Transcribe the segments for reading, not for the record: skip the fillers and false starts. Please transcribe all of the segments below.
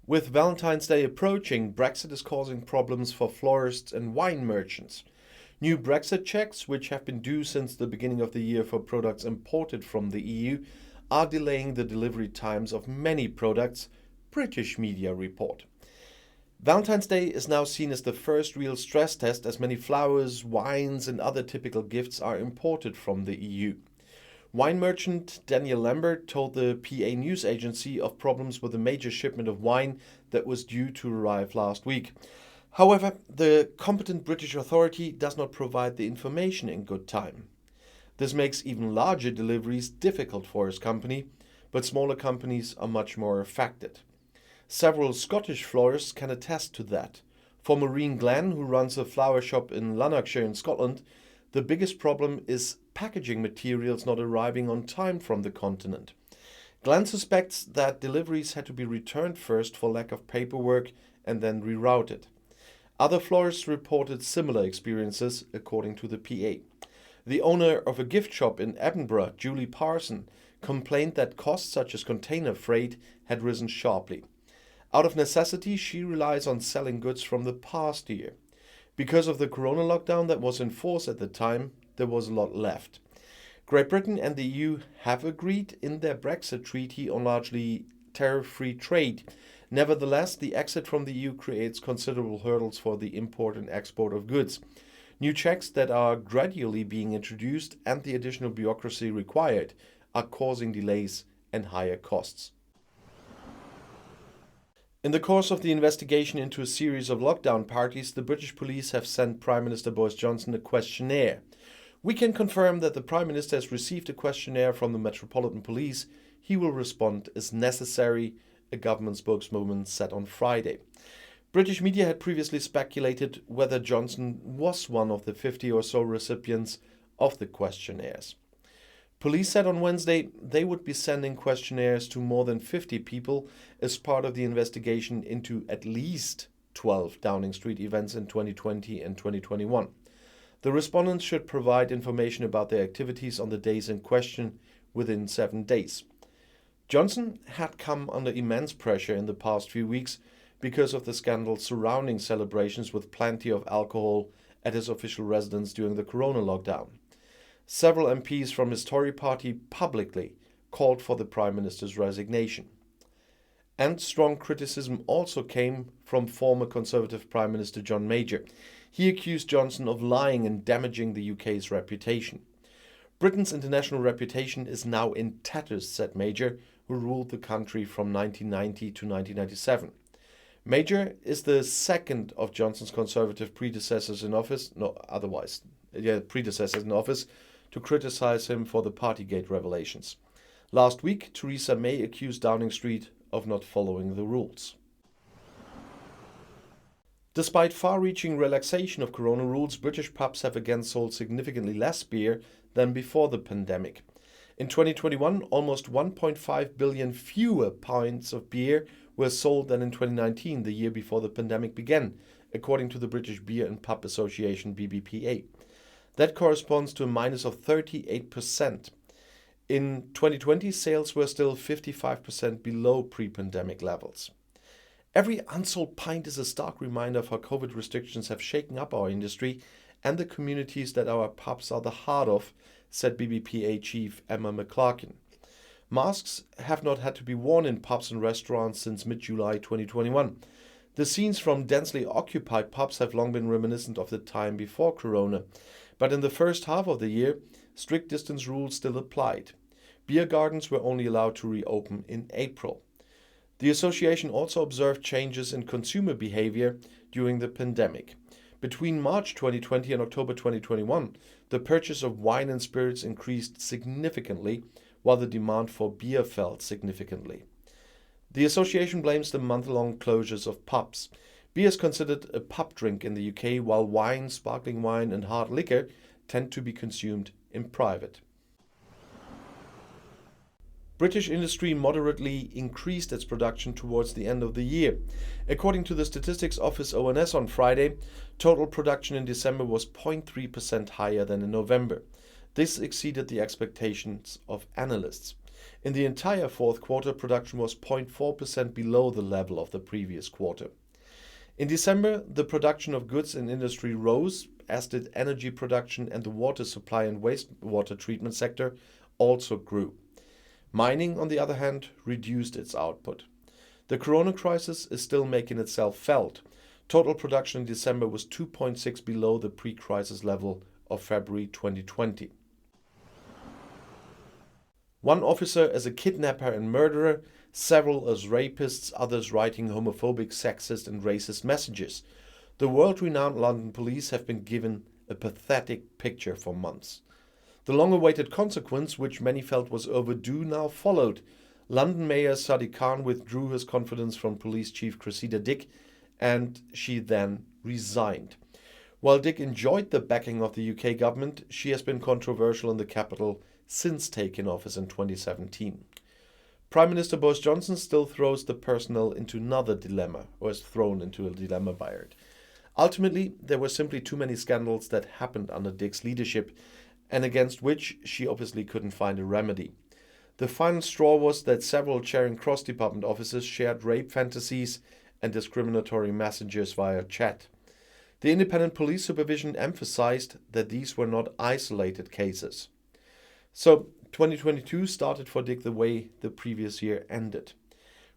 With Valentine's Day approaching, Brexit is causing problems for florists and wine merchants. New Brexit checks, which have been due since the beginning of the year for products imported from the EU, are delaying the delivery times of many products, British media report. Valentine's Day is now seen as the first real stress test, as many flowers, wines and other typical gifts are imported from the EU. Wine merchant Daniel Lambert told the PA news agency of problems with a major shipment of wine that was due to arrive last week. However, the competent British authority does not provide the information in good time. This makes even larger deliveries difficult for his company, but smaller companies are much more affected. Several Scottish florists can attest to that. For Maureen Glenn, who runs a flower shop in Lanarkshire in Scotland, the biggest problem is packaging materials not arriving on time from the continent. Glenn suspects that deliveries had to be returned first for lack of paperwork and then rerouted. Other florists reported similar experiences, according to the PA. The owner of a gift shop in Edinburgh, Julie Parson, complained that costs such as container freight had risen sharply. Out of necessity, she relies on selling goods from the past year. Because of the corona lockdown that was in force at the time, there was a lot left. Great Britain and the EU have agreed in their Brexit treaty on largely tariff-free trade. Nevertheless, the exit from the EU creates considerable hurdles for the import and export of goods. New checks that are gradually being introduced and the additional bureaucracy required are causing delays and higher costs. In the course of the investigation into a series of lockdown parties, the British police have sent Prime Minister Boris Johnson a questionnaire. We can confirm that the Prime Minister has received a questionnaire from the Metropolitan Police. He will respond as necessary, a government spokeswoman said on Friday. British media had previously speculated whether Johnson was one of the 50 or so recipients of the questionnaires. Police said on Wednesday they would be sending questionnaires to more than 50 people as part of the investigation into at least 12 Downing Street events in 2020 and 2021. The respondents should provide information about their activities on the days in question within 7 days. Johnson had come under immense pressure in the past few weeks because of the scandal surrounding celebrations with plenty of alcohol at his official residence during the corona lockdown. Several MPs from his Tory party publicly called for the Prime Minister's resignation. And strong criticism also came from former Conservative Prime Minister John Major. He accused Johnson of lying and damaging the UK's reputation. Britain's international reputation is now in tatters, said Major, who ruled the country from 1990 to 1997. Major is the second of Johnson's Conservative predecessors in office, to criticize him for the Partygate revelations. Last week, Theresa May accused Downing Street of not following the rules. Despite far-reaching relaxation of corona rules, British pubs have again sold significantly less beer than before the pandemic. In 2021, almost 1.5 billion fewer pints of beer were sold than in 2019, the year before the pandemic began, according to the British Beer and Pub Association BBPA. That corresponds to a minus of 38%. In 2020, sales were still 55% below pre-pandemic levels. Every unsold pint is a stark reminder of how COVID restrictions have shaken up our industry and the communities that our pubs are the heart of, said BBPA chief Emma McClarkin. Masks have not had to be worn in pubs and restaurants since mid-July 2021. The scenes from densely occupied pubs have long been reminiscent of the time before Corona. But in the first half of the year, strict distance rules still applied. Beer gardens were only allowed to reopen in April. The association also observed changes in consumer behavior during the pandemic. Between March 2020 and October 2021, the purchase of wine and spirits increased significantly, while the demand for beer fell significantly. The association blames the month-long closures of pubs. Beer is considered a pub drink in the UK, while wine, sparkling wine and hard liquor tend to be consumed in private. British industry moderately increased its production towards the end of the year. According to the Statistics Office ONS on Friday, total production in December was 0.3% higher than in November. This exceeded the expectations of analysts. In the entire fourth quarter, production was 0.4% below the level of the previous quarter. In December, the production of goods in industry rose, as did energy production, and the water supply and wastewater treatment sector also grew. Mining, on the other hand, reduced its output. The corona crisis is still making itself felt. Total production in December was 2.6 below the pre-crisis level of February 2020. One officer as a kidnapper and murderer, several as rapists, others writing homophobic, sexist and racist messages. The world-renowned London police have been given a pathetic picture for months. The long-awaited consequence, which many felt was overdue, now followed. London Mayor Sadiq Khan withdrew his confidence from Police Chief Cressida and she then resigned. While Dick enjoyed the backing of the UK government, she has been controversial in the capital since taking office in 2017. Prime Minister Boris Johnson still throws the personnel into another dilemma, or is thrown into a dilemma by it. Ultimately, there were simply too many scandals that happened under Dick's leadership, and against which she obviously couldn't find a remedy. The final straw was that several Charing Cross department officers shared rape fantasies and discriminatory messages via chat. The independent police supervision emphasized that these were not isolated cases. So, 2022 started for Dick the way the previous year ended.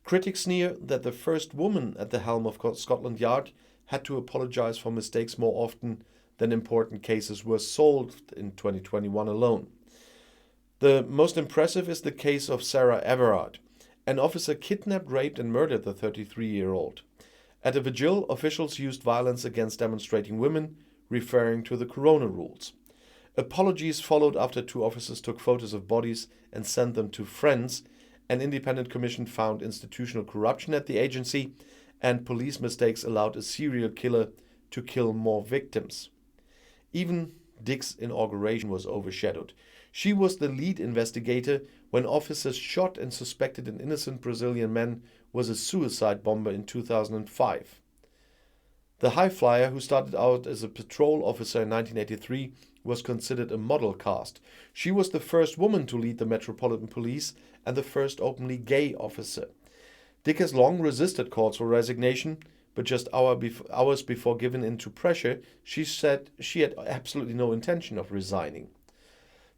Critics sneer that the first woman at the helm of Scotland Yard had to apologize for mistakes more often than important cases were solved in 2021 alone. The most impressive is the case of Sarah Everard. An officer kidnapped, raped and murdered the 33-year-old. At a vigil, officials used violence against demonstrating women, referring to the corona rules. Apologies followed after two officers took photos of bodies and sent them to friends. An independent commission found institutional corruption at the agency, and police mistakes allowed a serial killer to kill more victims. Even Dick's inauguration was overshadowed. She was the lead investigator when officers shot and suspected an innocent Brazilian man was a suicide bomber in 2005. The high flyer, who started out as a patrol officer in 1983, was considered a model caste. She was the first woman to lead the Metropolitan Police and the first openly gay officer. Dick has long resisted calls for resignation, but just hours before giving in to pressure, she said she had absolutely no intention of resigning.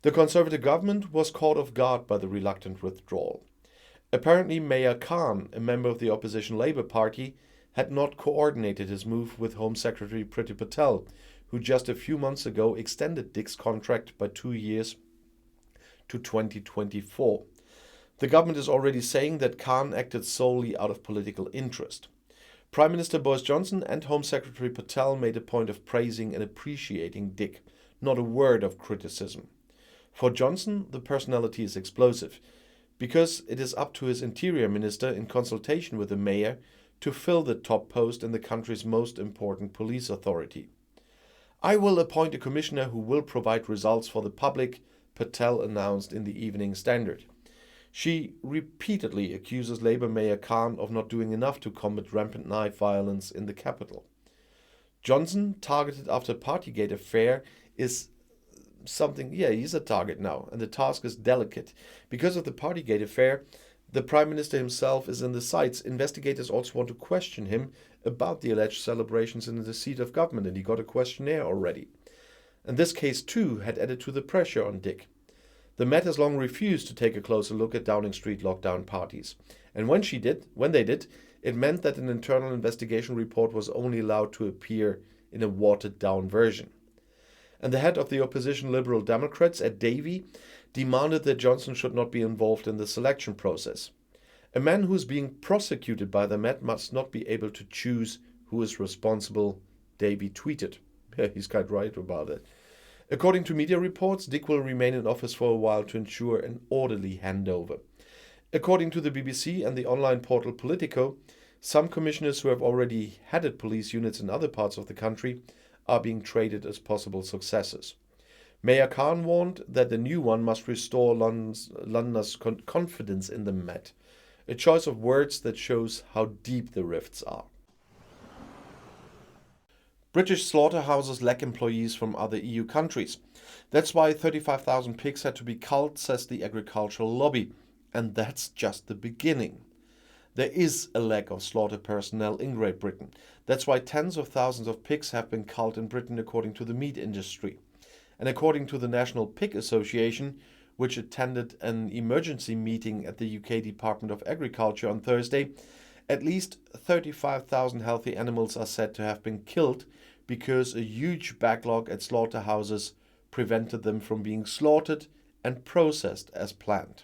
The Conservative government was caught off guard by the reluctant withdrawal. Apparently, Mayor Khan, a member of the opposition Labour Party, had not coordinated his move with Home Secretary Priti Patel, who just a few months ago extended Dick's contract by 2 years to 2024. The government is already saying that Khan acted solely out of political interest. Prime Minister Boris Johnson and Home Secretary Patel made a point of praising and appreciating Dick, not a word of criticism. For Johnson, the personality is explosive, because it is up to his Interior Minister, in consultation with the Mayor, to fill the top post in the country's most important police authority. "I will appoint a commissioner who will provide results for the public," Patel announced in the Evening Standard. She repeatedly accuses Labour Mayor Khan of not doing enough to combat rampant knife violence in the capital. Johnson, targeted after Partygate affair, is something, he's a target now, and the task is delicate. Because of the Partygate affair, the Prime Minister himself is in the sights. Investigators also want to question him about the alleged celebrations in the seat of government, and he got a questionnaire already. And this case too had added to the pressure on Dick. The Met has long refused to take a closer look at Downing Street lockdown parties. And when they did, it meant that an internal investigation report was only allowed to appear in a watered-down version. And the head of the opposition Liberal Democrats, Ed Davey, demanded that Johnson should not be involved in the selection process. A man who is being prosecuted by the Met must not be able to choose who is responsible, Davey tweeted. He's quite right about it. According to media reports, Dick will remain in office for a while to ensure an orderly handover. According to the BBC and the online portal Politico, some commissioners who have already headed police units in other parts of the country are being traded as possible successors. Mayor Khan warned that the new one must restore Londoners' confidence in the Met, a choice of words that shows how deep the rifts are. British slaughterhouses lack employees from other EU countries. That's why 35,000 pigs had to be culled, says the agricultural lobby. And that's just the beginning. There is a lack of slaughter personnel in Great Britain. That's why tens of thousands of pigs have been culled in Britain, according to the meat industry. And according to the National Pig Association, which attended an emergency meeting at the UK Department of Agriculture on Thursday, at least 35,000 healthy animals are said to have been killed because a huge backlog at slaughterhouses prevented them from being slaughtered and processed as planned.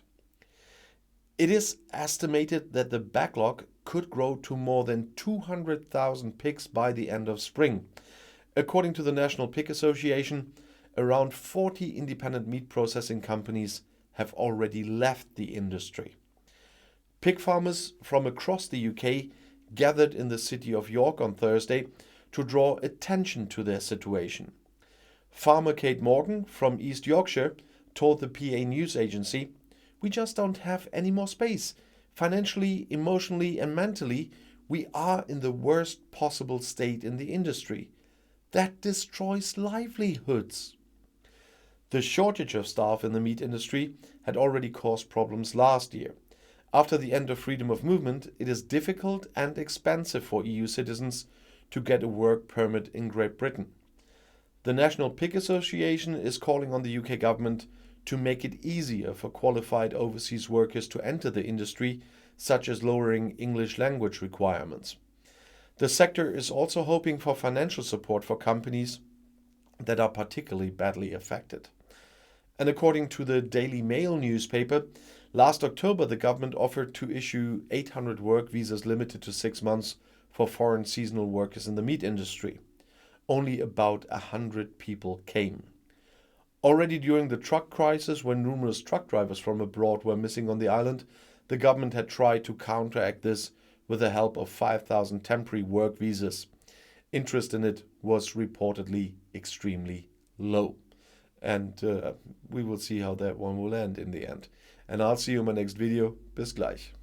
It is estimated that the backlog could grow to more than 200,000 pigs by the end of spring. According to the National Pig Association, around 40 independent meat processing companies have already left the industry. Pig farmers from across the UK gathered in the city of York on Thursday to draw attention to their situation. Farmer Kate Morgan from East Yorkshire told the PA news agency, "We just don't have any more space. Financially, emotionally, and mentally, we are in the worst possible state in the industry. That destroys livelihoods." The shortage of staff in the meat industry had already caused problems last year. After the end of freedom of movement, it is difficult and expensive for EU citizens to get a work permit in Great Britain. The National Pig Association is calling on the UK government to make it easier for qualified overseas workers to enter the industry, such as lowering English language requirements. The sector is also hoping for financial support for companies that are particularly badly affected. And according to the Daily Mail newspaper, last October the government offered to issue 800 work visas limited to 6 months for foreign seasonal workers in the meat industry. Only about 100 people came. Already during the truck crisis, when numerous truck drivers from abroad were missing on the island, the government had tried to counteract this with the help of 5,000 temporary work visas. Interest in it was reportedly extremely low. And we will see how that one will end in the end. And I'll see you in my next video. Bis gleich.